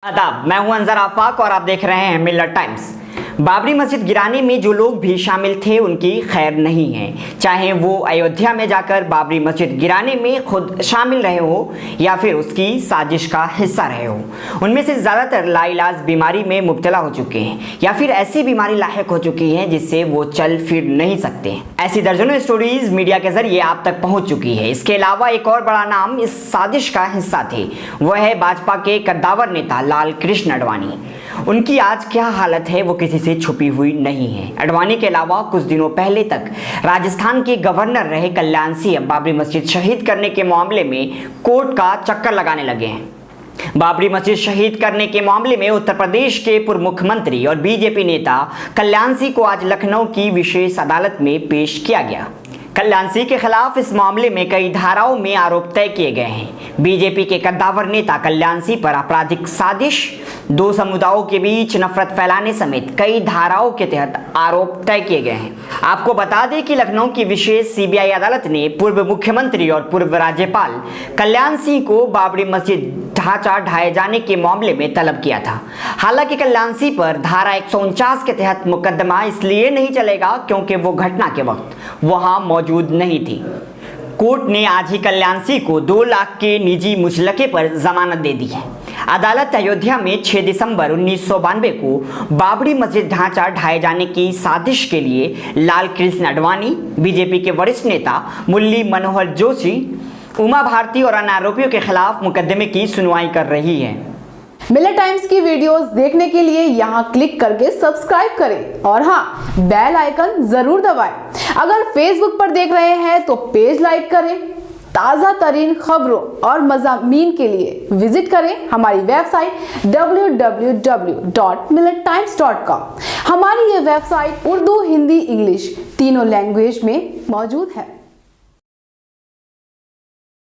आदाब, मैं हूं अंजर आफाक और आप देख रहे हैं मिलत टाइम्स। बाबरी मस्जिद गिराने में जो लोग भी शामिल थे उनकी खैर नहीं है, चाहे वो अयोध्या में जाकर बाबरी मस्जिद गिराने में खुद शामिल रहे हो या फिर उसकी साजिश का हिस्सा रहे हो। उनमें से ज़्यादातर लाइलाज बीमारी में मुब्तला हो चुके हैं या फिर ऐसी बीमारी लायक हो चुकी है जिससे वो चल फिर नहीं सकते। ऐसी दर्जनों स्टोरीज मीडिया के जरिए आप तक पहुंच चुकी है। इसके अलावा एक और बड़ा नाम इस साजिश का हिस्सा थे, वह है भाजपा के कद्दावर नेता लाल कृष्ण आडवाणी। उनकी आज क्या हालत है वो किसी से छुपी हुई नहीं है। आडवाणी के अलावा कुछ दिनों पहले तक राजस्थान के गवर्नर रहे कल्याण सिंह बाबरी मस्जिद शहीद करने के मामले में कोर्ट का चक्कर लगाने लगे हैं। बाबरी मस्जिद शहीद करने के मामले में उत्तर प्रदेश के पूर्व मुख्यमंत्री और बीजेपी नेता कल्याण सिंह को आज लखनऊ की विशेष अदालत में पेश किया गया। कल्याण सिंह के खिलाफ इस मामले में कई धाराओं में आरोप तय किए गए हैं। बीजेपी के कद्दावर नेता कल्याण सिंह पर आपराधिक साजिश, दो समुदायों के बीच नफरत फैलाने समेत कई धाराओं के तहत आरोप तय किए गए हैं। आपको बता दें कि लखनऊ की विशेष सीबीआई अदालत ने पूर्व मुख्यमंत्री और पूर्व राज्यपाल कल्याण सिंह को बाबरी मस्जिद ढांचा ढाए जाने के मामले में तलब किया था। हालांकि कल्याण सिंह पर धारा 149 के तहत मुकदमा इसलिए नहीं चलेगा क्योंकि वो घटना के वक्त वहां मौजूद नहीं थी। कोर्ट ने आज ही कल्याण सिंह को 2 लाख के निजी मुचलके पर जमानत दे दी है। अदालत अयोध्या में 6 दिसंबर 1992 को बाबरी मस्जिद ढांचा ढाए जाने की साजिश के लिए लाल कृष्ण आडवाणी, बीजेपी के वरिष्ठ नेता मुरली मनोहर जोशी, उमा भारती और अन्य आरोपियों के खिलाफ मुकदमे की सुनवाई कर रही है। मिलत टाइम्स की वीडियोस देखने के लिए यहाँ क्लिक करके सब्सक्राइब करें और हाँ, बेल आइकन जरूर दबाएं। अगर फेसबुक पर देख रहे हैं तो पेज लाइक करें। ताज़ा तरीन खबरों और मज़ामीन के लिए विजिट करें हमारी वेबसाइट www.millettimes.com। हमारी ये वेबसाइट उर्दू, हिंदी, इंग्लिश तीनों लैंग्वेज में मौजूद है।